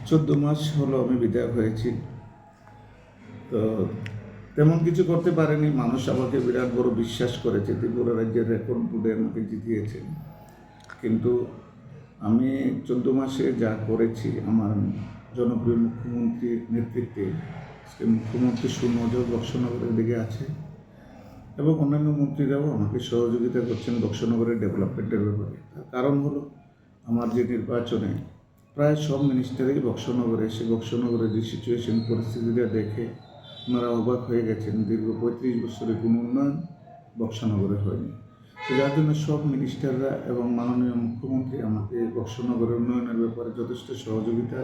14 মাস হলো আমি বিধায়ক হয়েছি। তো তেমন কিছু করতে পারেনি। মানুষ আমাকে বিরাট বড় বিশ্বাস করেছে, ত্রিপুরা রাজ্যের রেকর্ড বোর্ডে আমাকে জিতিয়েছে। কিন্তু আমি 14 মাসে যা করেছি, আমার জনপ্রিয় মুখ্যমন্ত্রীর নেতৃত্বে সে মুখ্যমন্ত্রী সুনজর বক্সনগরের দিকে আছে এবং অন্যান্য মন্ত্রীরাও আমাকে সহযোগিতা করছেন বক্সনগরের ডেভেলপমেন্টের ব্যাপারে। তার কারণ হলো আমার যে নির্বাচনে প্রায় সব মিনিস্টারই বক্সনগরে এসে বক্সনগরের যে সিচুয়েশন পরিস্থিতিটা দেখে ওনারা অবাক হয়ে গেছেন। দীর্ঘ 35 বছরে কোনো উন্নয়ন বক্সনগরে হয়নি। তো যার জন্য সব মিনিস্টাররা এবং মাননীয় মুখ্যমন্ত্রী আমাকে বক্সনগরের উন্নয়নের ব্যাপারে যথেষ্ট সহযোগিতা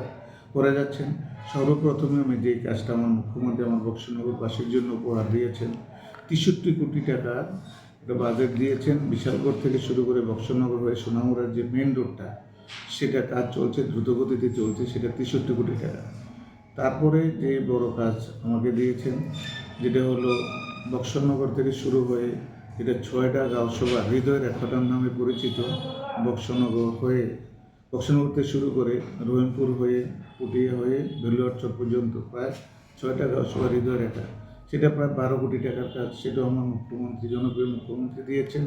করে যাচ্ছেন। সর্বপ্রথমে আমি যেই কাজটা আমার মুখ্যমন্ত্রী আমার বক্সনগরবাসীর জন্য উপহার দিয়েছেন, 63 কোটি টাকা একটা বাজেট দিয়েছেন। বিশালগড় থেকে শুরু করে বক্সনগর হয়ে সোনামুড়ার যে মেন রোডটা, সেটা কাজ চলছে, দ্রুতগতিতে চলছে, সেটা 63 কোটি টাকা। তারপরে যে বড় কাজ আমাকে দিয়েছেন, যেটা হলো বক্সনগর থেকে শুরু হয়ে এটা 6টা গাঁওসভা হৃদয় রেখাটার নামে পরিচিত, বক্সনগর হয়ে বক্সনগর থেকে শুরু করে রহিমপুর হয়ে পুটিয়া হয়ে বেলুয়ারচর পর্যন্ত প্রায় 6টা গাঁওসভা হৃদয় রেখা, সেটা প্রায় 12 কোটি টাকার কাজ। সেটাও আমার মুখ্যমন্ত্রী, জনপ্রিয় মুখ্যমন্ত্রী দিয়েছেন।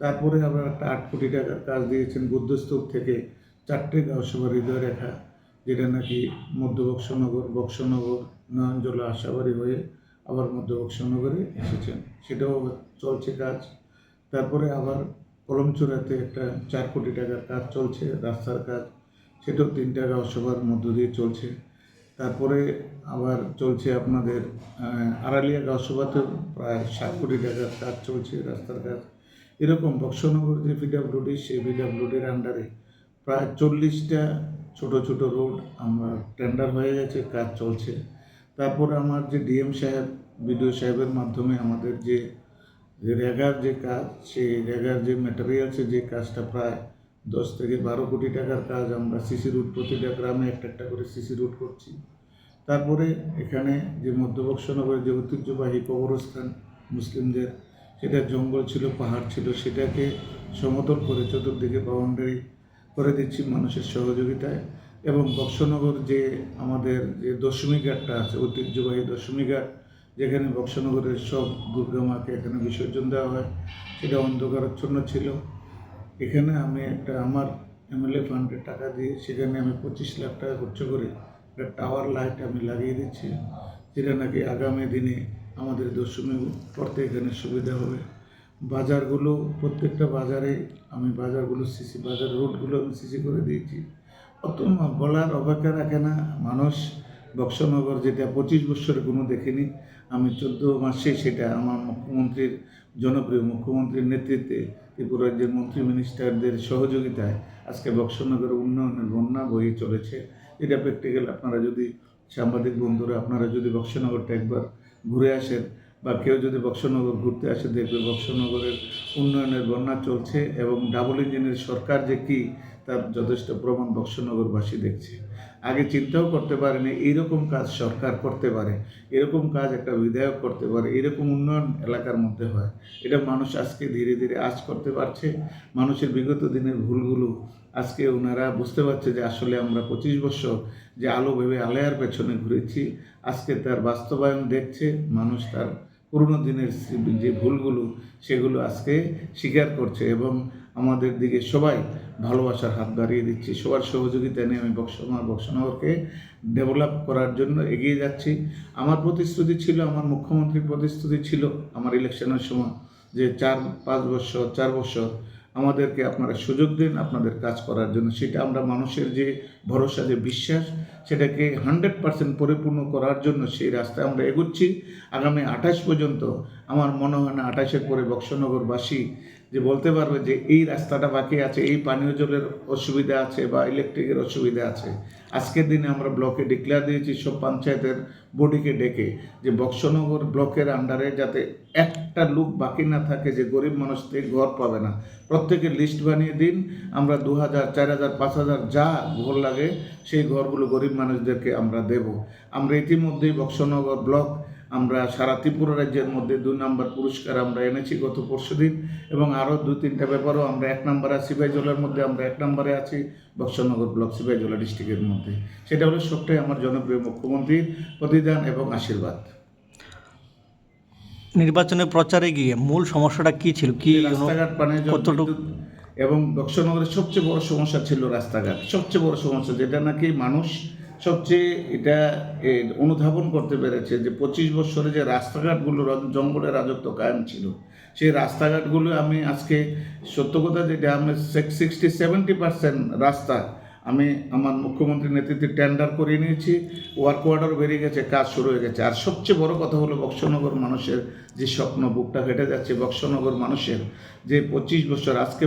তারপরে আবার একটা 8 কোটি টাকার কাজ দিয়েছেন বুদ্ধস্তূপ থেকে 4টে গাঁওসভা হৃদয় রেখা, যেটা নাকি মধ্য বক্সনগর নয়নজলা আশাবাড়ি হয়ে আবার মধ্য বক্সনগরে এসেছেন, সেটাও চলছে কাজ। তারপরে আবার কলমচূড়াতে একটা 4 কোটি টাকার কাজ চলছে, রাস্তার কাজ, সেটাও 3টা গাঁওসভার মধ্য দিয়ে চলছে। তারপরে আবার চলছে আপনাদের আড়ালিয়া গাঁওসভাতেও প্রায় 7 কোটি টাকার কাজ চলছে, রাস্তার কাজ। এরকম বক্সনগর যে পিডব্লিউডি, সেই পিডব্লিউডির আন্ডারে প্রায় 40টা ছোট ছোট রোড আমরা টেন্ডার হয়ে গেছে, কাজ চলছে। তারপরে আমার যে ডিএম সাহেব, বিডিও সাহেবের মাধ্যমে আমাদের যে রেগার যে কাজ, সেই রেগার যে ম্যাটেরিয়ালসের যে কাজটা প্রায় 10 থেকে 12 কোটি টাকার কাজ, আমরা সিসি রুট প্রতিটা গ্রামে একটা করে সিসি রুট করছি। তারপরে এখানে যে মধ্য বক্সনগরের যে ঐতিহ্যবাহী কবরস্থান মুসলিমদের, সেটা জঙ্গল ছিল, পাহাড় ছিল, সেটাকে সমতল করে চতুর্দিকে বাউন্ডারি করে দিচ্ছি মানুষের সহযোগিতায়। এবং বক্সনগর যে আমাদের যে দশমী ঘাটটা আছে, ঐতিহ্যবাহী দশমী ঘাট, যেখানে বক্সনগরের সব দুর্গা মাকে এখানে বিসর্জন দেওয়া হয়, সেটা অন্ধকারাচ্ছন্ন ছিল। এখানে আমি একটা আমার এমএলএ ফান্ডের টাকা দিয়ে সেখানে আমি 25 লাখ টাকা খরচ করে একটা টাওয়ার লাইট আমি লাগিয়ে দিচ্ছি, যেটা নাকি আগামী দিনে আমাদের দশমী করতে এখানে সুবিধা হবে। বাজারগুলো, প্রত্যেকটা বাজারে আমি বাজারগুলো সিসি, বাজার রোডগুলো আমি সিসি করে দিয়েছি। অত বলার অপেক্ষা রাখে না মানুষ। বক্সনগর যেটা 25 বছরে কোনো দেখেনি, আমি 14 মাসে সেটা আমার মুখ্যমন্ত্রীর, জনপ্রিয় মুখ্যমন্ত্রীর নেতৃত্বে, ত্রিপুরা রাজ্যের মন্ত্রী মিনিস্টারদের সহযোগিতায় আজকে বক্সনগরের উন্নয়নের বন্যা বয়ে চলেছে। এটা প্র্যাকটিক্যাল। আপনারা যদি সাংবাদিক বন্ধুরা, আপনারা যদি বক্সনগরটা একবার ঘুরে আসেন বা কেউ যদি বক্সনগর ঘুরতে আসে, দেখবে বক্সনগরের উন্নয়নের বন্যা চলছে এবং ডাবল ইঞ্জিনের সরকার যে কি, তার যথেষ্ট প্রমাণ বক্সনগরবাসী দেখছে। আগে চিন্তাও করতে পারেনি এইরকম কাজ সরকার করতে পারে, এরকম কাজ একটা বিধায়ক করতে পারে, এরকম উন্নয়ন এলাকার মধ্যে হয়। এটা মানুষ আজকে ধীরে ধীরে আজ করতে পারছে। মানুষের বিগত দিনের ভুলগুলো আজকে ওনারা বুঝতে পারছে যে আসলে আমরা 25 বছর যে আলো ভেবে আলেয়ার পেছনে ঘুরেছি, আজকে তার বাস্তবায়ন দেখছে মানুষ। তার পুরনো দিনের যে ভুলগুলো, সেগুলো আজকে স্বীকার করছে এবং আমাদের দিকে সবাই ভালোবাসার হাত বাড়িয়ে দিচ্ছে। সবার সহযোগিতা নিয়ে আমি বক্সনগরকে ডেভেলপ করার জন্য এগিয়ে যাচ্ছি। আমার প্রতিশ্রুতি ছিল, আমার মুখ্যমন্ত্রীর প্রতিশ্রুতি ছিল আমার ইলেকশনের সময়, যে 4 বছর আমাদেরকে আপনারা সুযোগ দিন আপনাদের কাজ করার জন্য। সেটা আমরা মানুষের যে ভরসা, যে বিশ্বাস, সেটাকে 100% পরিপূর্ণ করার জন্য সেই রাস্তায় আমরা এগোচ্ছি। আগামী 28 পর্যন্ত আমার মনে হয় না 28-এর পরে বক্সনগরবাসী যে বলতে পারবে যে এই রাস্তাটা বাকি আছে, এই পানীয় জলের অসুবিধা আছে বা ইলেকট্রিকের অসুবিধা আছে। আজকের দিনে আমরা ব্লকে ডিক্লেয়ার দিয়েছি সব পঞ্চায়েতের বডিকে ডেকে, যে বক্সনগর ব্লকের আন্ডারে যাতে একটা লোক বাকি না থাকে যে গরিব মানুষ থেকে ঘর পাবে না। প্রত্যেকের লিস্ট বানিয়ে দিন, আমরা 2000, 4000, 5000 যা ঘর লাগে সেই ঘরগুলো গরিব মানুষদেরকে আমরা দেব। আমরা ইতিমধ্যেই বক্সনগর ব্লক আমরা সারা ত্রিপুরা রাজ্যের মধ্যে 2 নম্বর পুরস্কার আমরা এনেছি গত পরশুদিন, এবং আরও 2-3টা ব্যাপারও আমরা 1 নম্বরে আছি। সিপাহীজলার মধ্যে আমরা 1 নম্বরে আছি, বক্সনগর ব্লক সিপাহীজলা ডিস্ট্রিক্টের মধ্যে। সেটা হলো সবটাই আমার জনপ্রিয় মুখ্যমন্ত্রীর প্রতিদান এবং আশীর্বাদ। নির্বাচনের প্রচারে গিয়ে মূল সমস্যাটা কি ছিল, কি রাস্তাঘাট, পানীয় জল, বিদ্যুৎ, এবং বক্সনগরের সবচেয়ে বড় সমস্যা ছিল রাস্তাঘাট। সবচেয়ে বড় সমস্যা, যেটা নাকি মানুষ সবচেয়ে এটা অনুধাবন করতে পেরেছে, যে 25 বছরে যে রাস্তাঘাটগুলো জঙ্গলের রাজত্ব কায়েম ছিল, সেই রাস্তাঘাটগুলো আমি আজকে সত্য কথা যেটা আমি 60-70% রাস্তা আমি আমার মুখ্যমন্ত্রীর নেতৃত্বে টেন্ডার করে নিয়েছি, ওয়ার্ক অর্ডার বেরিয়ে গেছে, কাজ শুরু হয়ে গেছে। আর সবচেয়ে বড় কথা হলো বক্সনগর মানুষের যে স্বপ্ন, বুকটা ফেটে যাচ্ছে বক্সনগর মানুষের, যে 25 বছর আজকে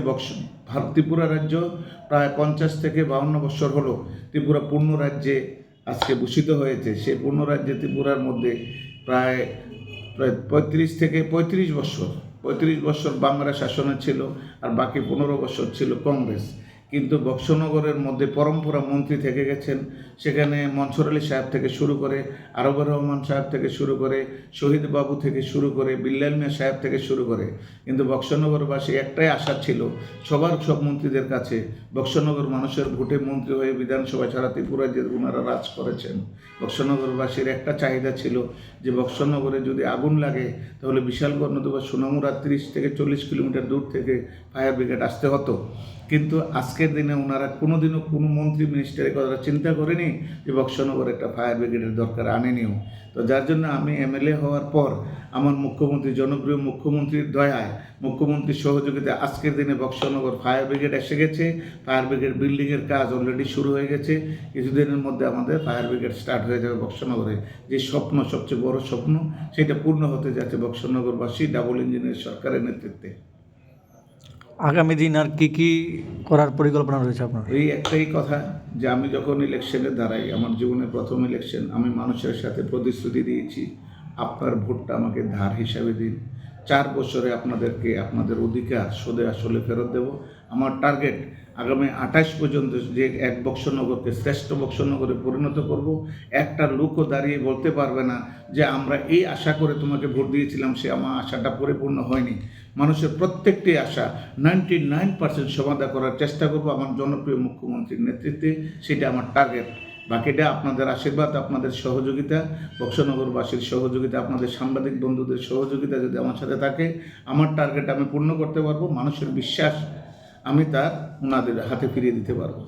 ত্রিপুরা রাজ্য প্রায় 50 থেকে 52 বছর হলো ত্রিপুরা পূর্ণ রাজ্যে আজকে ভূষিত হয়েছে। সেই পূর্ণ রাজ্যে ত্রিপুরার মধ্যে প্রায় 35 থেকে 35 বছর বাংলা শাসনে ছিল, আর বাকি 15 বছর ছিল কংগ্রেস। কিন্তু বক্সনগরের মধ্যে পরম্পরা মন্ত্রী থেকে গেছেন, সেখানে মনসুর আলী সাহেব থেকে শুরু করে, আরবুর রহমান সাহেব থেকে শুরু করে, শহীদ বাবু থেকে শুরু করে, বিল্লাল মিয়া সাহেব থেকে শুরু করে। কিন্তু বক্সনগরবাসী একটাই আশা ছিল সব মন্ত্রীদের কাছে, বক্সনগর মানুষের ভোটে মন্ত্রী হয়ে বিধানসভা ছাড়া ত্রিপুরা যে ওনারা রাজ করেছেন। বক্সনগরবাসীর একটা চাহিদা ছিল যে বক্সনগরে যদি আগুন লাগে তাহলে বিশালগড় নদী বা সোনামুড়া 30 থেকে 40 কিলোমিটার দূর থেকে ফায়ার ব্রিগেড আসতে হতো। কিন্তু আজকের দিনে ওনারা কোনোদিনও কোনো মন্ত্রী মিনিস্টারের কথা চিন্তা করেনি যে বক্সনগর একটা ফায়ার ব্রিগেডের দরকার, আনেনিও। তো যার জন্য আমি এমএলএ হওয়ার পর আমার মুখ্যমন্ত্রী, জনপ্রিয় মুখ্যমন্ত্রীর দয়ায়, মুখ্যমন্ত্রীর সহযোগিতায় আজকের দিনে বক্সনগর ফায়ার ব্রিগেড এসে গেছে। ফায়ার ব্রিগেড বিল্ডিংয়ের কাজ অলরেডি শুরু হয়ে গেছে। কিছুদিনের মধ্যে আমাদের ফায়ার ব্রিগেড স্টার্ট হয়ে যাবে বক্সনগরে। যে স্বপ্ন, সবচেয়ে বড় স্বপ্ন, সেটা পূর্ণ হতে যাচ্ছে বক্সনগরবাসী ডাবল ইঞ্জিনের সরকারের নেতৃত্বে। আগামী দিন আর কি করার পরিকল্পনা রয়েছে আপনার? এই একটাই কথা, যে আমি যখন ইলেকশনে দাঁড়াই, আমার জীবনের প্রথম ইলেকশন, আমি মানুষের সাথে প্রতিশ্রুতি দিয়েছি, আপনার ভোটটা আমাকে ধার হিসাবে দিন, 4 বছরে আপনাদেরকে আপনাদের অধিকার সোদে আসলে ফেরত দেব। আমার টার্গেট আগামী 28 পর্যন্ত যে এক বক্সনগরকে শ্রেষ্ঠ বক্সনগরে পরিণত করব। একটা লোকও দাঁড়িয়ে বলতে পারবে না যে আমরা এই আশা করে তোমাকে ভোট দিয়েছিলাম, সে আমার আশাটা পরিপূর্ণ হয়নি। মানুষের প্রত্যেকটি আশা 99% সমাধান করার চেষ্টা করব আমার জনপ্রিয় মুখ্যমন্ত্রীর নেতৃত্বে। সেটা আমার টার্গেট। বাকিটা আপনাদের আশীর্বাদ, আপনাদের সহযোগিতা, বক্সনগরবাসীর সহযোগিতা, আপনাদের সাংবাদিক বন্ধুদের সহযোগিতা যদি আমার সাথে থাকে, আমার টার্গেট আমি পূর্ণ করতে পারবো। মানুষের বিশ্বাস আমি তার ওনাদের হাতে ফিরিয়ে দিতে পারবো।